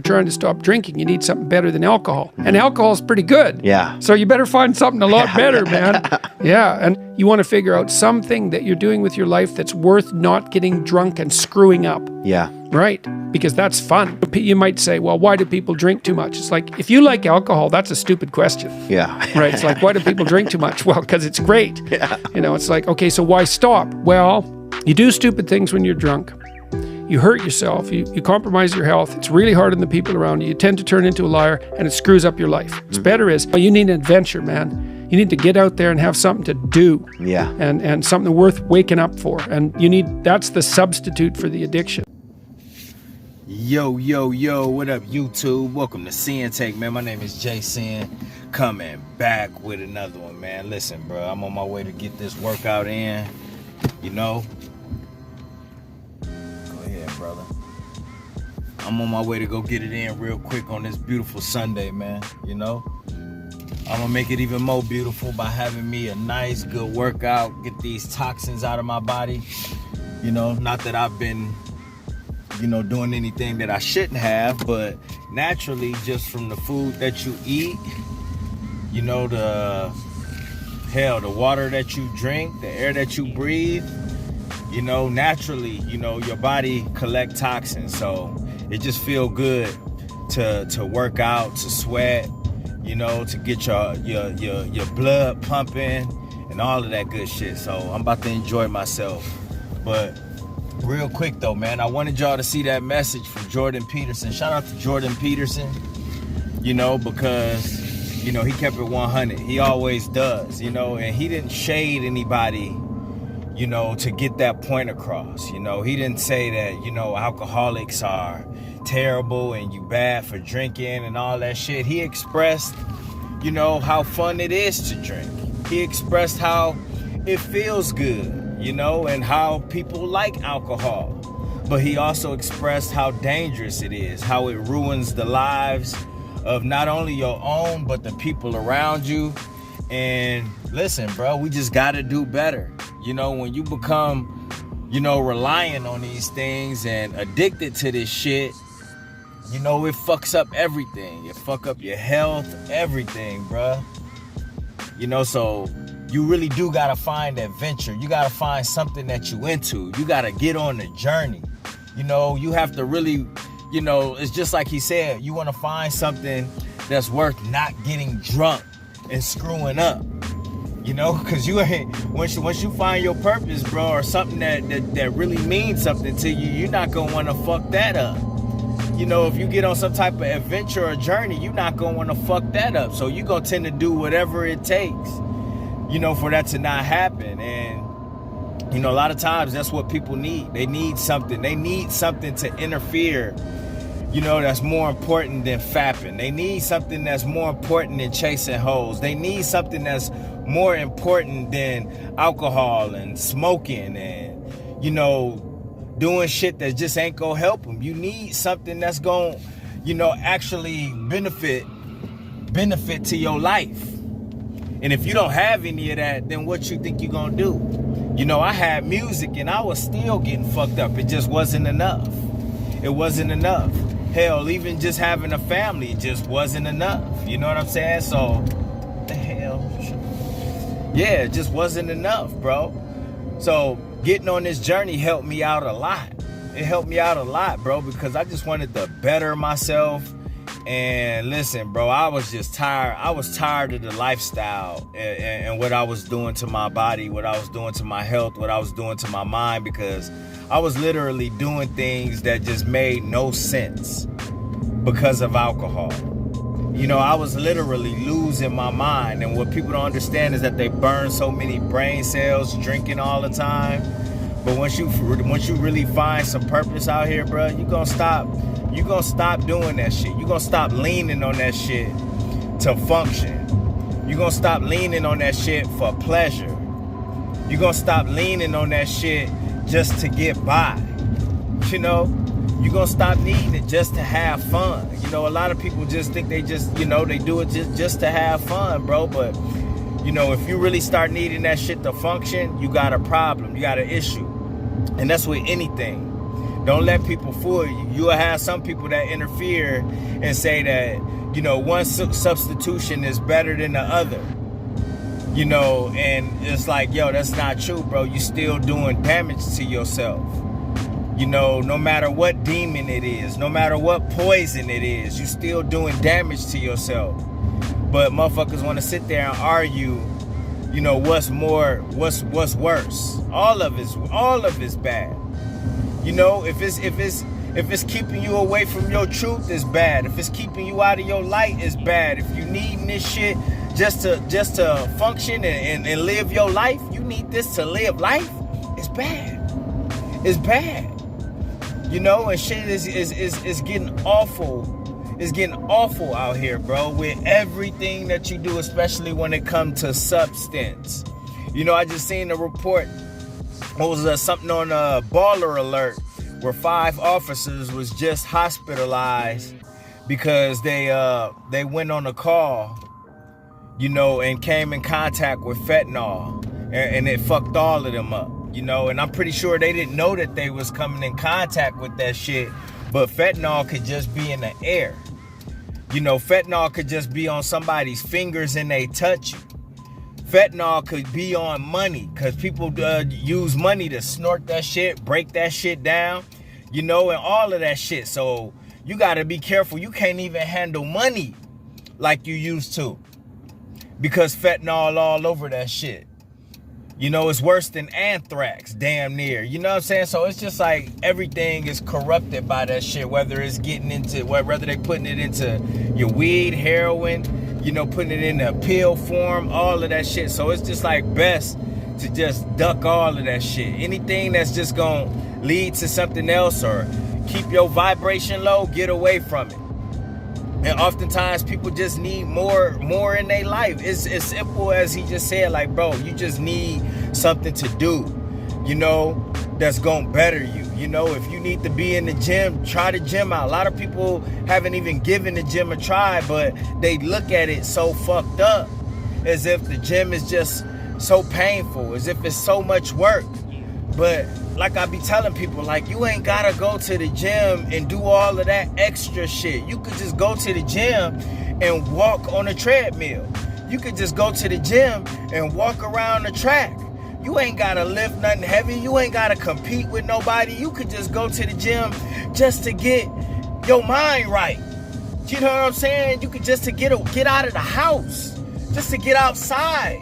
trying to stop drinking, you need something better than alcohol. And alcohol is pretty good. Yeah. So you better find something a lot better, man. Yeah. And you want to figure out something that you're doing with your life that's worth not getting drunk and screwing up. Yeah. Right. Because that's fun. You might say, well, why do people drink too much? It's like, if you like alcohol, that's a stupid question. Yeah. Right. It's like, why do people drink too much? Well, because it's great. Yeah. You know, it's like, okay, so why stop? Well, you do stupid things when you're drunk. You hurt yourself, you compromise your health, it's really hard on the people around you, you tend to turn into a liar, and it screws up your life. What's better is, well, you need an adventure, man. You need to get out there and have something to do. Yeah. And something worth waking up for. And that's the substitute for the addiction. Yo, what up, YouTube? Welcome to Sinn-Take, man. My name is Jason, coming back with another one, man. Listen, bro, I'm on my way to get this workout in, you know. Brother, I'm on my way to go get it in real quick on this beautiful Sunday, man. You know, I'm gonna make it even more beautiful by having me a nice good workout, get these toxins out of my body. You know, not that I've been, you know, doing anything that I shouldn't have, but naturally, just from the food that you eat, you know, the water that you drink, the air that you breathe, you know, naturally, you know, your body collect toxins. So it just feel good to work out, to sweat, you know, to get your blood pumping and all of that good shit. So I'm about to enjoy myself. But real quick though, man, I wanted y'all to see that message from Jordan Peterson. Shout out to Jordan Peterson, you know, because, you know, he kept it 100. He always does, you know, and he didn't shade anybody, you know, to get that point across. You know, he didn't say that, you know, alcoholics are terrible and you bad for drinking and all that shit. He expressed, you know, how fun it is to drink. He expressed how it feels good, you know, and how people like alcohol. But he also expressed how dangerous it is, how it ruins the lives of not only your own, but the people around you. And listen, bro, we just gotta do better. You know, when you become, you know, reliant on these things and addicted to this shit, you know, it fucks up everything. It fuck up your health, everything, bruh. You know, so you really do gotta find adventure. You gotta find something that you into. You gotta get on the journey. You know, you have to really, you know, it's just like he said, you wanna find something that's worth not getting drunk and screwing up. You know, because you ain't, once you find your purpose, bro, or something that really means something to you, you're not gonna want to fuck that up. You know, if you get on some type of adventure or journey, you're not gonna want to fuck that up. So you're gonna tend to do whatever it takes, you know, for that to not happen. And, you know, a lot of times that's what people need. They need something. They need something to interfere, you know, that's more important than fapping. They need something that's more important than chasing hoes. They need something that's more important than alcohol and smoking and, you know, doing shit that just ain't gonna help them. You need something that's gonna, you know, actually benefit to your life. And if you don't have any of that, then what you think you're gonna do? You know, I had music and I was still getting fucked up. It just wasn't enough. It wasn't enough. Hell, even just having a family just wasn't enough. You know what I'm saying? So, what the hell? Yeah, it just wasn't enough, bro. So, getting on this journey helped me out a lot. It helped me out a lot, bro, because I just wanted to better myself. And listen, bro, I was just tired. I was tired of the lifestyle and what I was doing to my body, what I was doing to my health, what I was doing to my mind, because I was literally doing things that just made no sense because of alcohol. You know, I was literally losing my mind. And what people don't understand is that they burn so many brain cells drinking all the time. But once you really find some purpose out here, bro, you're gonna stop doing that shit. You're gonna stop leaning on that shit to function. You're gonna stop leaning on that shit for pleasure. You're gonna stop leaning on that shit just to get by. You know, you're gonna stop needing it just to have fun. You know, a lot of people just think they just, you know, they do it just to have fun, bro. But, you know, if you really start needing that shit to function, you got a problem. You got an issue. And that's with anything. Don't let people fool you. You'll have some people that interfere and say that, you know, one substitution is better than the other. You know, and it's like, yo, that's not true, bro. You still doing damage to yourself. You know, no matter what demon it is, no matter what poison it is, you still doing damage to yourself. But motherfuckers want to sit there and argue, you know, what's worse. All of it's bad. You know, if it's keeping you away from your truth, it's bad. If it's keeping you out of your light, it's bad. If you needing this shit just to function and live your life, you need this to live life, it's bad. It's bad. You know, and shit is getting awful. It's getting awful out here, bro, with everything that you do, especially when it comes to substance. You know, I just seen a report. What was something on Baller Alert where 5 officers was just hospitalized because they went on a call, you know, and came in contact with fentanyl, and it fucked all of them up, you know. And I'm pretty sure they didn't know that they was coming in contact with that shit, but fentanyl could just be in the air. You know, fentanyl could just be on somebody's fingers and they touch you. Fentanyl could be on money, because people use money to snort that shit, break that shit down, you know, and all of that shit. So you got to be careful. You can't even handle money like you used to, because fentanyl all over that shit. You know, it's worse than anthrax, damn near. You know what I'm saying? So it's just like everything is corrupted by that shit, whether it's getting into, whether they putting it into your weed, heroin, you know, putting it in a pill form, all of that shit. So it's just like best to just duck all of that shit. Anything that's just gonna lead to something else or keep your vibration low, get away from it. And oftentimes people just need more in their life. It's as simple as he just said, like, bro, you just need something to do, you know, that's gonna better you. You know, if you need to be in the gym, try the gym out. A lot of people haven't even given the gym a try, but they look at it so fucked up, as if the gym is just so painful, as if it's so much work. But like I be telling people, like, you ain't gotta go to the gym and do all of that extra shit. You could just go to the gym and walk on a treadmill. You could just go to the gym and walk around the track. You ain't gotta lift nothing heavy. You ain't gotta compete with nobody. You could just go to the gym just to get your mind right. You know what I'm saying? You could just to get out of the house, just to get outside.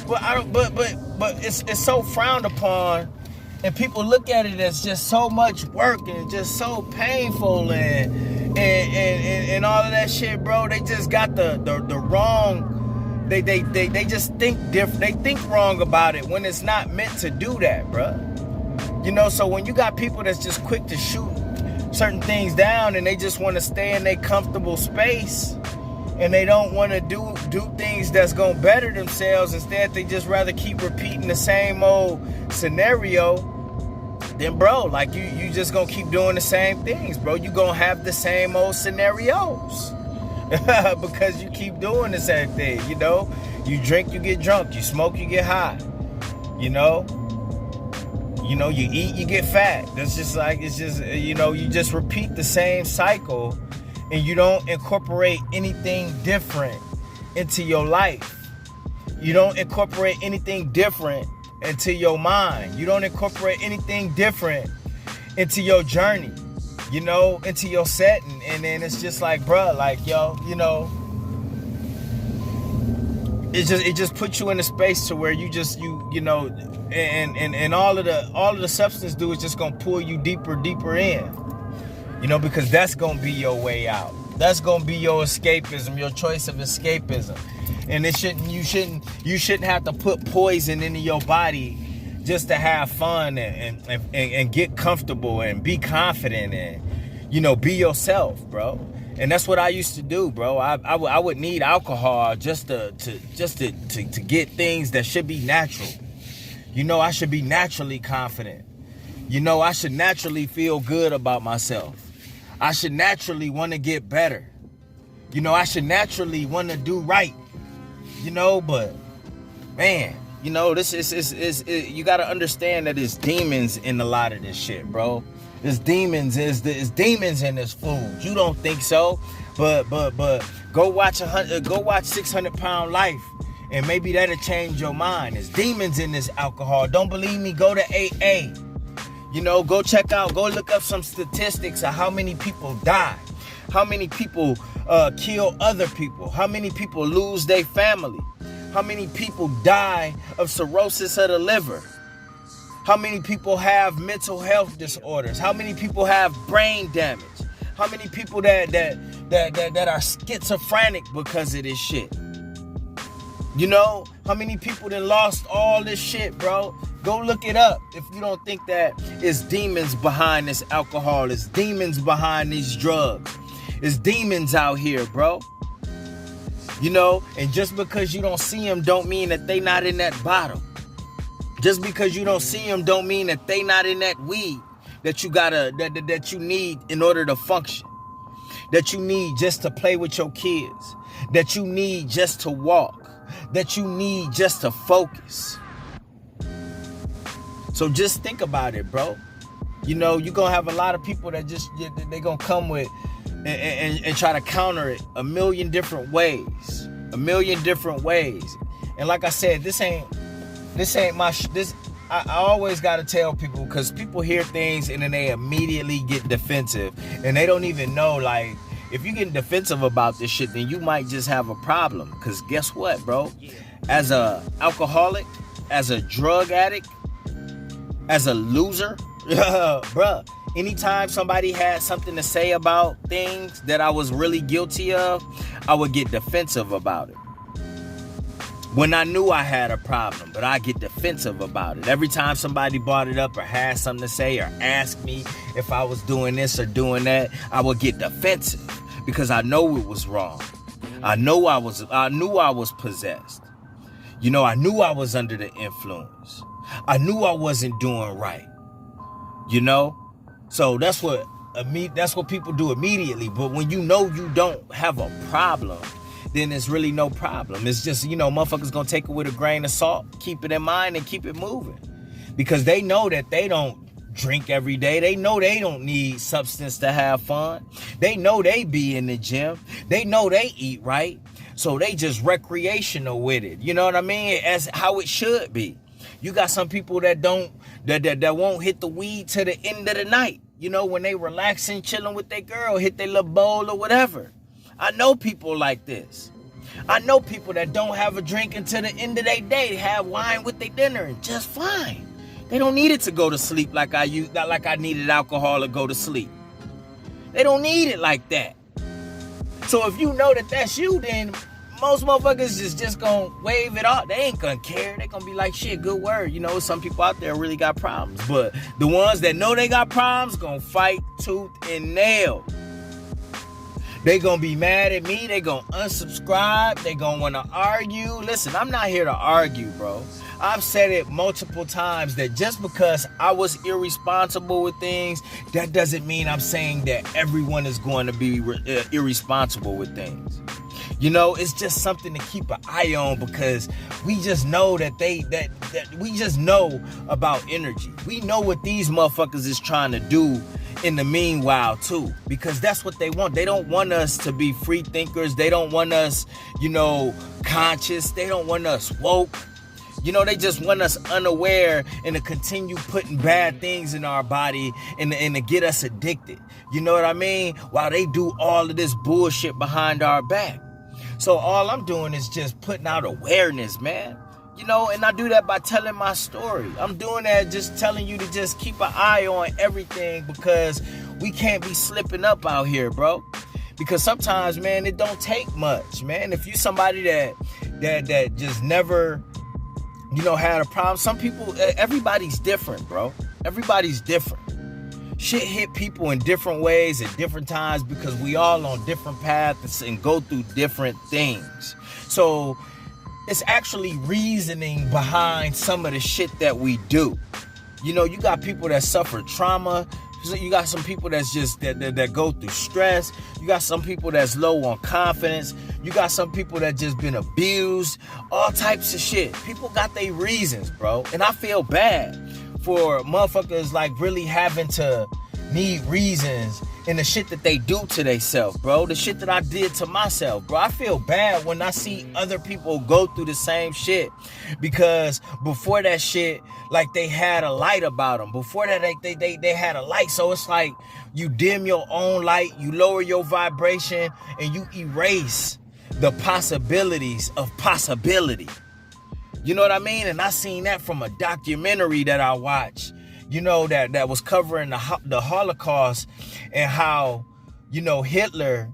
But it's so frowned upon. And people look at it as just so much work and just so painful and all of that shit, bro. They just got the wrong. They just think different. They think wrong about it when it's not meant to do that, bro. You know, so when you got people that's just quick to shoot certain things down and they just want to stay in their comfortable space and they don't want to do things that's gonna better themselves, instead they just rather keep repeating the same old scenario, then bro, like you just gonna keep doing the same things, bro. You gonna have the same old scenarios because you keep doing the same thing. You know, you drink, you get drunk, you smoke, you get high, you know, you eat, you get fat. That's just like, it's just, you know, you just repeat the same cycle and you don't incorporate anything different into your life. You don't incorporate anything different into your mind. You don't incorporate anything different into your journey, you know, into your setting. And then it's just like, bruh, like, yo, you know, it just puts you in a space to where you know, and all of the substance do is just gonna pull you deeper in, you know, because that's gonna be your way out. That's gonna be your escapism, your choice of escapism. And you shouldn't have to put poison into your body just to have fun and get comfortable and be confident and, you know, be yourself, bro. And that's what I used to do, bro. I would need alcohol just to get things that should be natural. You know, I should be naturally confident. You know, I should naturally feel good about myself. I should naturally want to get better. You know, I should naturally want to do right. You know, but man, you know, this is you got to understand that it's demons in a lot of this shit, bro. It's demons. It's demons in this food. You don't think so? But go watch 600 Pound Life, and maybe that'll change your mind. There's demons in this alcohol. Don't believe me? Go to AA. You know, go look up some statistics of how many people die, how many people kill other people, how many people lose their family, how many people die of cirrhosis of the liver. How many people have mental health disorders? How many people have brain damage? How many people that are schizophrenic because of this shit? You know, how many people that lost all this shit, bro? Go look it up if you don't think that it's demons behind this alcohol. It's demons behind these drugs. It's demons out here, bro. You know, and just because you don't see them don't mean that they not in that bottle. Just because you don't see them don't mean that they not in that weed that you that you need in order to function. That you need just to play with your kids. That you need just to walk. That you need just to focus. So just think about it, bro. You know, you're going to have a lot of people that they're going to come with and try to counter it a million different ways. And like I said, this ain't my I always got to tell people, because people hear things and then they immediately get defensive, and they don't even know, like, if you're getting defensive about this shit, then you might just have a problem. Because guess what, bro? As a alcoholic, as a drug addict, as a loser, bruh, anytime somebody had something to say about things that I was really guilty of, I would get defensive about it. When I knew I had a problem, but I get defensive about it. Every time somebody brought it up or had something to say or asked me if I was doing this or doing that, I would get defensive because I know it was wrong. I knew I was possessed. You know, I knew I was under the influence. I knew I wasn't doing right. You know? So that's what people do immediately. But when you know you don't have a problem, then it's really no problem. It's just, you know, motherfuckers gonna take it with a grain of salt, keep it in mind, and keep it moving. Because they know that they don't drink every day. They know they don't need substance to have fun. They know they be in the gym. They know they eat right. So they just recreational with it. You know what I mean? As how it should be. You got some people that won't hit the weed to the end of the night. You know, when they relaxing, chilling with their girl, hit their little bowl or whatever. I know people like this. I know people that don't have a drink until the end of their day, have wine with their dinner and just fine. They don't need it to go to sleep like I needed alcohol to go to sleep. They don't need it like that. So if you know that that's you, then most motherfuckers is just gonna wave it off. They ain't gonna care. They gonna be like, shit, good word. You know, some people out there really got problems. But the ones that know they got problems gonna fight tooth and nail. They gonna be mad at me. They gonna unsubscribe. They gonna wanna argue. Listen, I'm not here to argue, bro. I've said it multiple times that just because I was irresponsible with things, that doesn't mean I'm saying that everyone is going to be irresponsible with things. You know, it's just something to keep an eye on, because we just know that we just know about energy. We know what these motherfuckers is trying to do in the meanwhile too, because that's what they want. They don't want us to be free thinkers. They don't want us, you know, conscious. They don't want us woke. You know, they just want us unaware and to continue putting bad things in our body and to get us addicted. You know what I mean? While they do all of this bullshit behind our back. So all I'm doing is just putting out awareness, man. You know, and I do that by telling my story. I'm doing that just telling you to just keep an eye on everything, because we can't be slipping up out here, bro. Because sometimes, man, it don't take much, man. If you somebody that just never, you know, had a problem. Some people, everybody's different, bro. Everybody's different. Shit hit people in different ways at different times, because we all on different paths and go through different things. So it's actually reasoning behind some of the shit that we do. You know, you got people that suffer trauma. You got some people that's just that go through stress. You got some people that's low on confidence. You got some people that just been abused. All types of shit. People got their reasons, bro. And I feel bad for motherfuckers like really having to need reasons in the shit that they do to themselves, bro. The shit that I did to myself, bro. I feel bad when I see other people go through the same shit, because before that shit, like, they had a light about them. Before that, they had a light. So it's like you dim your own light, you lower your vibration, and you erase the possibilities of possibility. You know what I mean? And I seen that from a documentary that I watched, you know, that was covering the Holocaust, and how, you know, Hitler,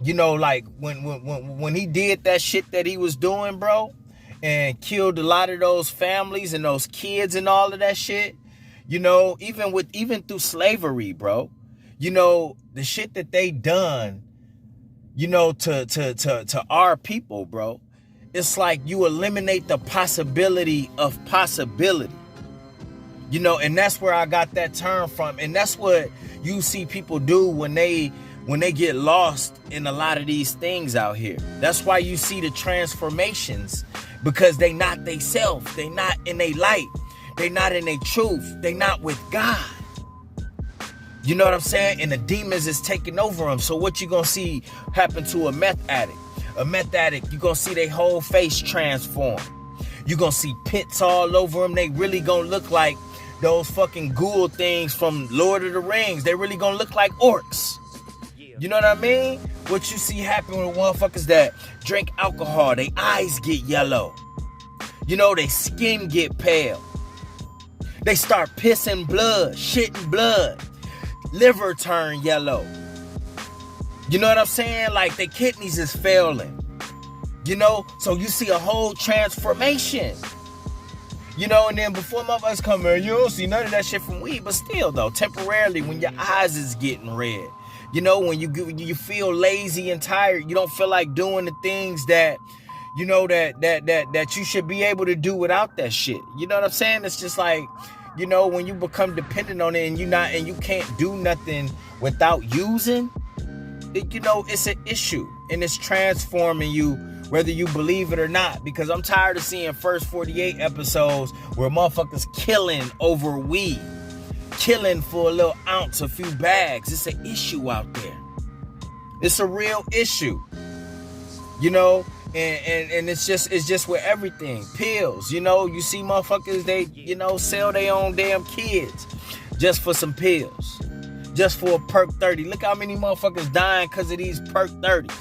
you know, like when he did that shit that he was doing, bro, and killed a lot of those families and those kids and all of that shit, you know, even through slavery, bro, you know, the shit that they done, you know, to our people, bro. It's like you eliminate the possibility of possibility. You know, and that's where I got that term from. And that's what you see people do when they get lost in a lot of these things out here. That's why you see the transformations, because they not they self. They not in their light. They not in their truth. They not with God. You know what I'm saying? And the demons is taking over them. So what you gonna see happen to a meth addict? A meth addict, you gonna see their whole face transform. You gonna see pits all over them. They really gonna look like those fucking ghoul things from Lord of the Rings. They really gonna look like orcs. You know what I mean? What you see happen with motherfuckers that drink alcohol, their eyes get yellow. You know, their skin get pale. They start pissing blood, shitting blood. Liver turn yellow. You know what I'm saying? Like, their kidneys is failing. You know? So you see a whole transformation. You know, and then before motherfuckers come here, you don't see none of that shit from weed. But still, though, temporarily, when your eyes is getting red, you know, when you feel lazy and tired, you don't feel like doing the things that, you know, that you should be able to do without that shit. You know what I'm saying? It's just like, you know, when you become dependent on it and you can't do nothing without using it, you know, it's an issue, and it's transforming you, whether you believe it or not. Because I'm tired of seeing first 48 episodes where motherfuckers killing over weed, killing for a little ounce, a few bags. It's an issue out there. It's a real issue, you know. And it's just with everything. Pills, you know, you see motherfuckers, they, you know, sell their own damn kids just for some pills, just for a perk 30. Look how many motherfuckers dying because of these perk 30s.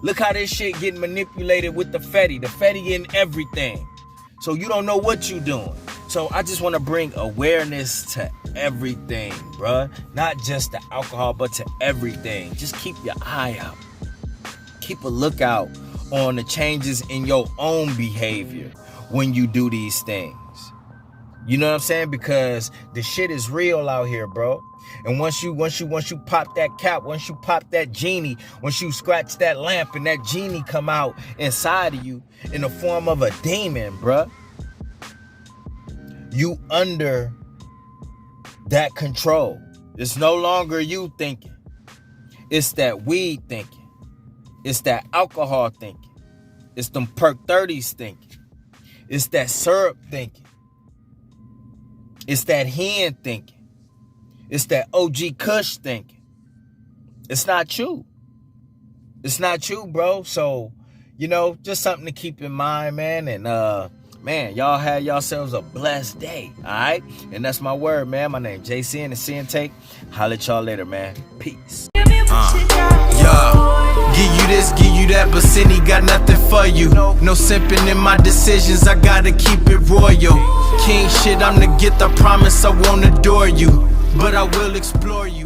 Look how this shit getting manipulated with the Fetty in everything. So you don't know what you doing. So I just want to bring awareness to everything, bruh. Not just the alcohol, but to everything. Just keep your eye out. Keep a lookout on the changes in your own behavior when you do these things. You know what I'm saying? Because the shit is real out here, bro. And once you pop that cap, once you pop that genie, once you scratch that lamp and that genie come out inside of you in the form of a demon, bruh, you under that control. It's no longer you thinking. It's that weed thinking. It's that alcohol thinking. It's them perk 30s thinking. It's that syrup thinking. It's that hen thinking. It's that OG Kush thinking. It's not you. It's not you, bro. So, you know, just something to keep in mind, man. And, man, y'all have yourselves a blessed day, all right? And that's my word, man. My name is JC and Sinn-Take. Holla at y'all later, man. Peace. Give you this, give you that, but Cindy got nothing for you. No simping in my decisions, I gotta keep it royal. King shit, I'm to get the promise, I won't adore you, but I will explore you.